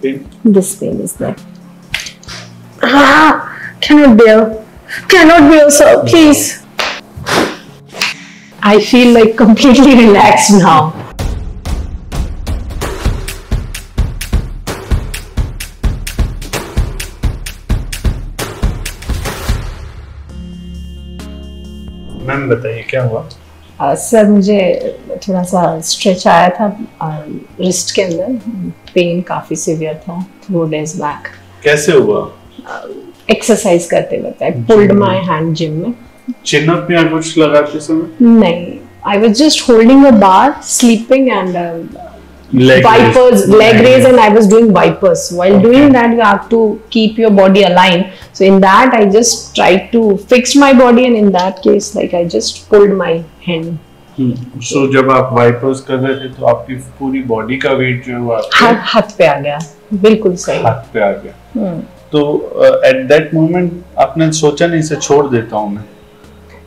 pain? This pain is there. Cannot bear, sir, please. I feel like completely relaxed now. Ma'am बताइए क्या हुआ? Sir मुझे थोड़ा सा स्ट्रेच आया था रिस्ट के अंदर, पेन काफी सीवियर था 4 days बैक। कैसे हुआ? एक्सरसाइज करते वक्त I pulled my hand gym में। चिन अप या कुछ लगाते समय? नहीं, I was just holding a bar, sleeping and wipers, leg raise, and I was doing wipers. While doing that, you have to keep your body aligned. So in that, I just tried to fix my body, and in that case, like I just pulled my hand. So जब आप wipers कर रहे थे तो आपकी पूरी body का wait जो है हाथ पे आ गया, बिल्कुल सही हाथ पे आ गया। तो एट दैट मोमेंट आपने सोचा नहीं इसे छोड़ देता हूँ मैं?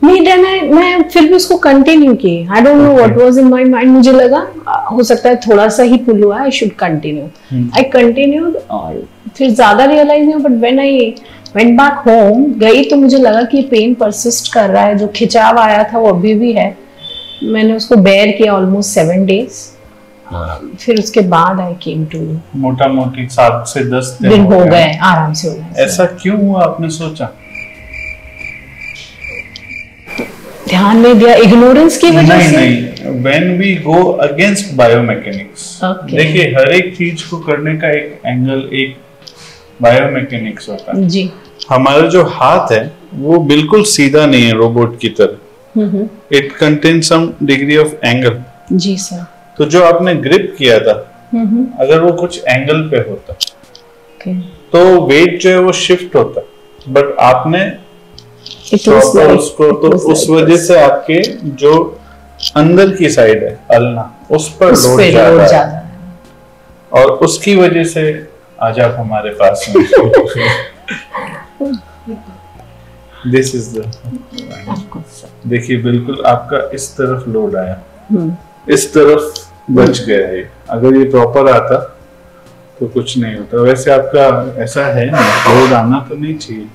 नहीं, मैं फिर भी उसको कंटिन्यू की। I don't know what was in my mind. मुझे लगा हो सकता है थोड़ा सा ही पुल हुआ, I should continue. I continued और फिर ज्यादा रियलाइज नहीं, but when I went back home गई तो मुझे लगा कि पेन परसिस्ट कर रहा है, जो खिंचाव आया था वो अभी भी है। मैंने उसको बेयर किया ऑलमोस्ट 7 days। फिर उसके बाद आई केम टू मोटा मोटी 7 से 10 दिन हो गए, आराम से हो गए। ऐसा क्यों हुआ आपने सोचा? ध्यान नहीं दिया, इग्नोरेंस की वजह से। नहीं, when we go against biomechanics, देखिए हर एक चीज को करने का एक एंगल, एक बायोमैकेनिक्स होता है जी। हमारा जो हाथ है वो बिल्कुल सीधा नहीं है रोबोट की तरह। It contain some degree of angle. जी सर। तो जो आपने ग्रिप किया था, अगर वो कुछ एंगल पे होता तो वेट जो है वो शिफ्ट होता, बट आपने उसको तो उस वजह से आपके जो अंदर की साइड है अल्ना, उस पर लोड ज्यादा है और उसकी वजह से आज आप हमारे पास हैं। दिस इज द, देखिए बिल्कुल आपका इस तरफ लोड आया, इस तरफ बच गया है। अगर ये प्रॉपर आता तो कुछ नहीं होता। वैसे आपका ऐसा है ना, लोड आना तो नहीं चाहिए।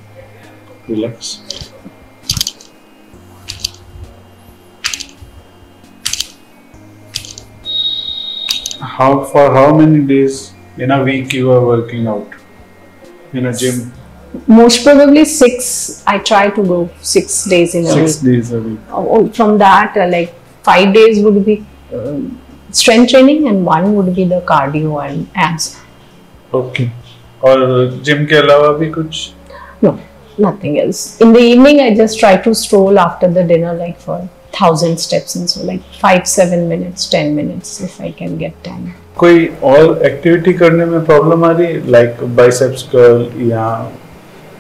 Relax. For how many days in a week you are working out in a gym? Most probably 6. I try to go 6 days in a week. 6 days a week. From that, like 5 days would be strength training and 1 would be the cardio and abs. Okay. और gym के अलावा भी कुछ? No, nothing else. In the evening, I just try to stroll after the dinner, like for 1000 steps and so, like 5-7 minutes, 10 minutes if I can get time. कोई और activity करने में problem आ रही है, लाइक बाइसेप्स कर्ल या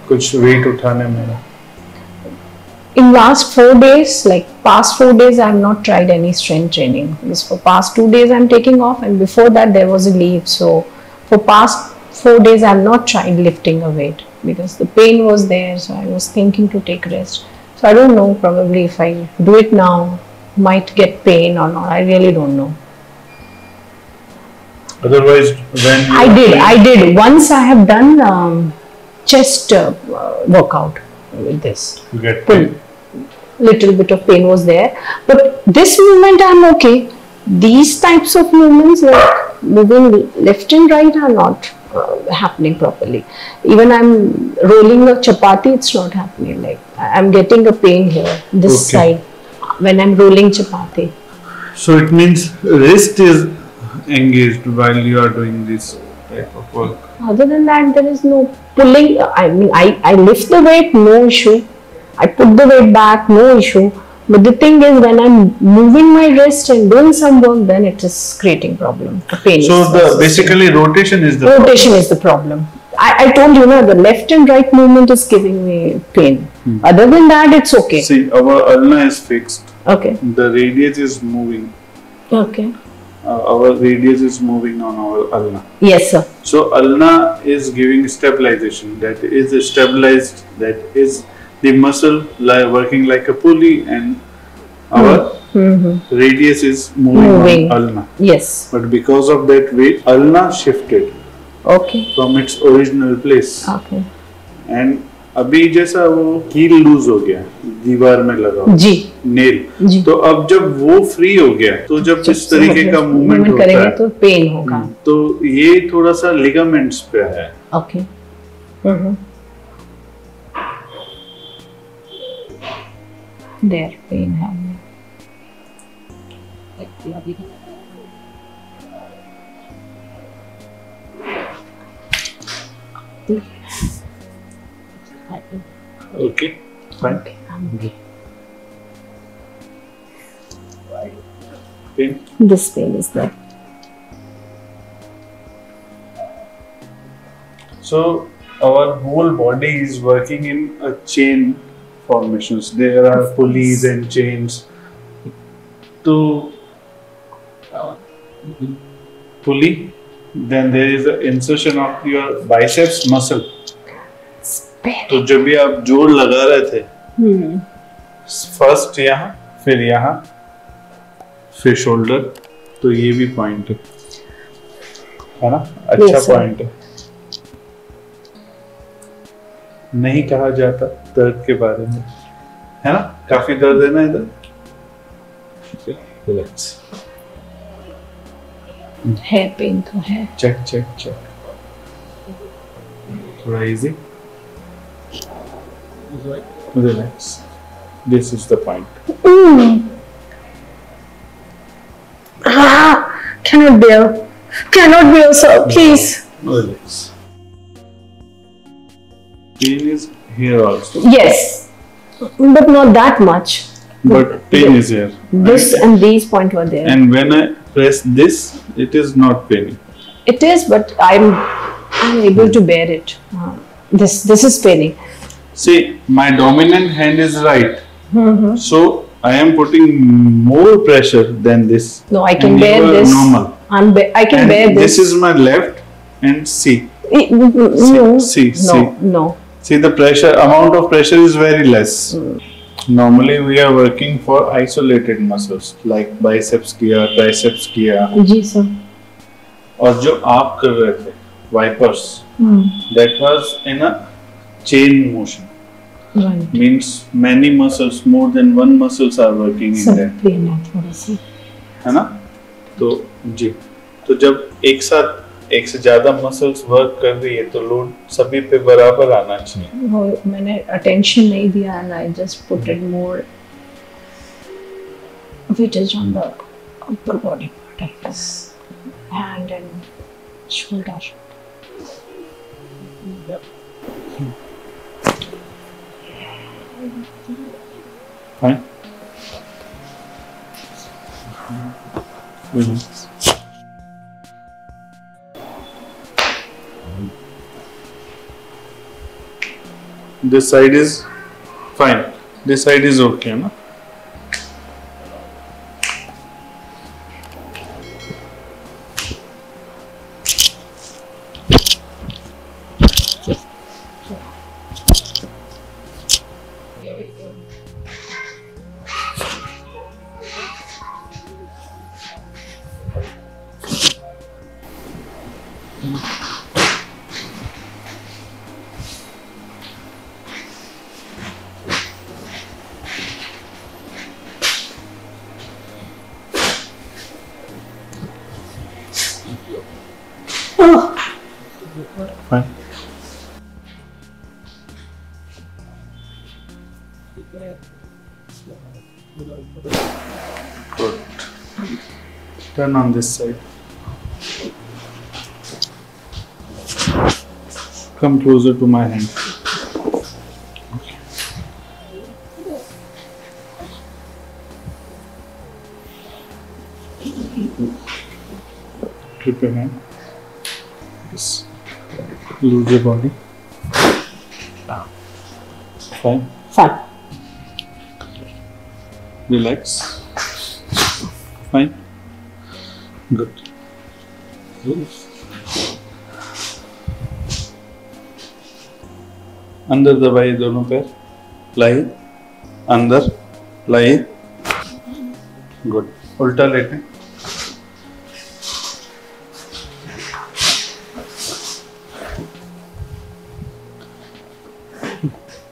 कुछ wait उठाने में? In last 4 days, like past 4 days, I have not tried any strength training. Because for past 2 days I am taking off, and before that there was a leave. So for past 4 days I have not tried lifting a weight because the pain was there. So I was thinking to take rest. So I don't know, probably if I do it now, might get pain or not. I really don't know. Otherwise, when I did. Once I have done chest workout with this. You get pain. Little bit of pain was there. But this movement I'm okay. These types of movements like moving left and right are not happening properly. Even I'm rolling a chapati, it's not happening. Like I'm getting a pain here, this side, when I'm rolling chapati. So it means wrist is engaged while you are doing this type of work. Other than that, there is no pulling. I mean, I lift the weight, no issue. I put the weight back, no issue. But the thing is, when I'm moving my wrist and doing some work, then it is creating problem. The pain. So basically rotation is the rotation is the problem. I told you, the left and right movement is giving me pain. Other than that, it's okay. See, our ulna is fixed. Okay. The radius is moving. Okay. Our radius is moving on our ulna. Yes, sir. So ulna is giving stabilization. That is stabilized. That is the muscle working like a pulley, and our radius is moving on ulna. Yes. But because of that weight, ulna shifted. Okay. From its original place. Okay. And अभी जैसा वो heal loose हो गया दीवार में लगा जी nail, तो अब जब वो फ्री हो गया तो जब इस तरीके का मूवमेंट होता है तो पेन होगा। तो ये थोड़ा सा लिगामेंट्स पे है। ओके। देयर पेन है। Okay, fine. Okay. Pain? This pain is there. So our whole body is working in a chain formations. There are pulleys and chains. To pulley, then there is the insertion of your biceps muscle. तो जब भी आप जोड़ लगा रहे थे, first यहाँ, फिर यहाँ, फिर शोल्डर, तो ये भी पॉइंट है ना, अच्छा पॉइंट है। नहीं कहा जाता दर्द के बारे में, है ना, काफी दर्द है ना इधर। रिलैक्स। है पेन तो है। Check check check. थोड़ा easy. Relax. This is the point. Cannot bear. Cannot bear, sir. Please. Relax. Pain is here also. Yes, but not that much. But pain is here. This and these points were there. And when I press this, it is not paining. It is, but I'm able to bear it. This is paining. See, my dominant hand is right, so I am putting more pressure than this. No, I can bear this. Normal. I can bear this. This is my left, and see. No. See. No. See, the pressure amount of pressure is very less. Normally, we are working for isolated muscles like biceps किया, triceps किया. जी sir. और जो आप कर रहे थे, wipers, that was in a chain motion. Right. Means many muscles, more than one muscles are working in that. Pen है थोड़ा सा। है ना? तो जी, तो जब एक साथ एक से ज्यादा मसल्स वर्क कर रही है तो लोड सभी पे बराबर आना चाहिए। मैंने अटेंशन नहीं दिया and I just put it more weightage on the upper body part, I guess, hand and shoulder. Fine. This side is fine. This side is okay, na? Fine. Good. Turn on this side. Come closer to my hand. Keep your hand. Yes. Lose your body. Fine. Fine. Relax. Fine. Good. अंदर दबाइए दोनों पैर, लाइए, अंदर लाइए, good. उल्टा लेटें,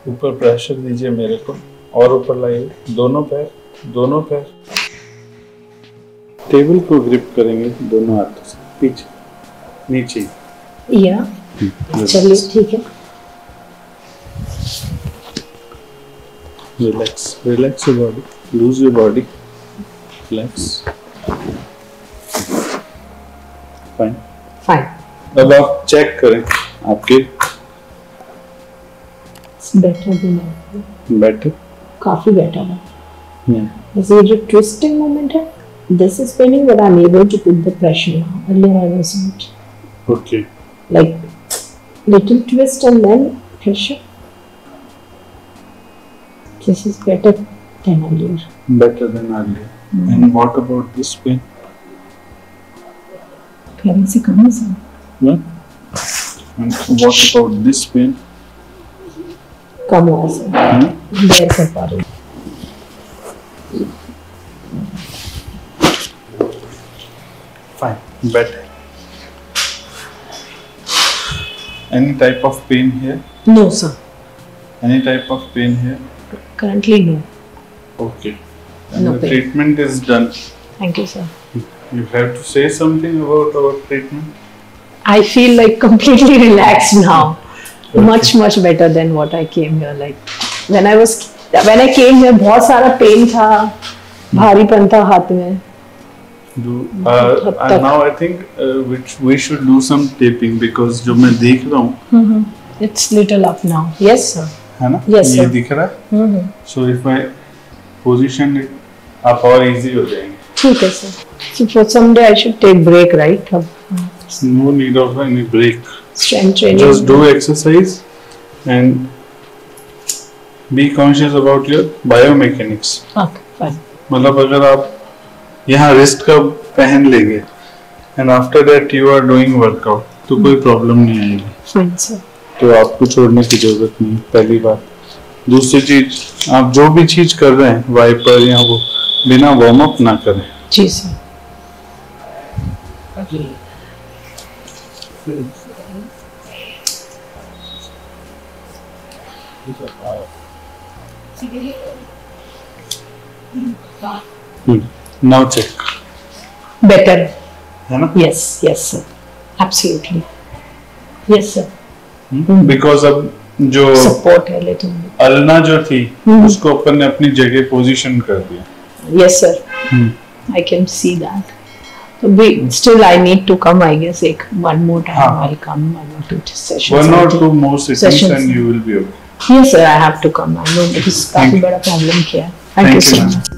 ऊपर pressure दीजिए मेरे को, और ऊपर लाइए, दोनों पैर। टेबल को ग्रिप करेंगे दोनों हाथों से, पीछे नीचे। या चलिए ठीक है। Relax your body, lose your body, relax. Fine. अब आप चेक करें आपके बेटर, काफी बेटर है। जैसे जो ट्विस्टिंग मोमेंट है, this is spinning, but I'm able to put the pressure now. Earlier I wasn't. Okay. Like little twist and then pressure. This is better than earlier. Better than earlier. And what about this pain? पहले से कम है sir. And what about this pain? कम हुआ sir. बेर कर पा रही। Fine, better. Any type of pain here? No, sir. Any type of pain here? Currently, no. Okay. And No the pain. treatment is done. Thank you, sir. You have to say something about our treatment? I feel like completely relaxed now. Okay. Much better than what I came here. Like when I came here, बहुत सारा pain था, भारीपन था हाथ में. And now I think which we should do some taping because जो मैं देख रहा हूँ, It's little up now. Yes, sir. है ना? Yes, ये sir. दिख रहा है? So if I position it, आप और easy हो जाएंगे. ठीक है sir. So for someday I should take break, right? No need of any break. Strength training. Just do exercise and be conscious about your biomechanics. Okay, fine. मतलब अगर आप यहाँ रिस्ट का पहन लेंगे and after that you are doing workout तो कोई problem नहीं आएगी। Fine, sir. तो आपको छोड़ने की जरूरत नहीं, पहली बात। दूसरी चीज, आप जो भी चीज कर रहे हैं वाइपर या वो बिना वार्म अप ना करें। जी सर। Now check. Better. है ना? Yes, sir. Absolutely. Yes, sir. Because अब जो Support है लेकिन। अल्ना जो थी उसको अपन ने अपनी जगह पोजीशन कर दिया। Yes, sir. I can see that. So still I need to come, I guess, one more time I'll come, 1 or 2 sessions. 1 or 2 more sessions and you will be okay. Yes, sir, I have to come. I know because काफी बड़ा problem किया है. Thank you so much.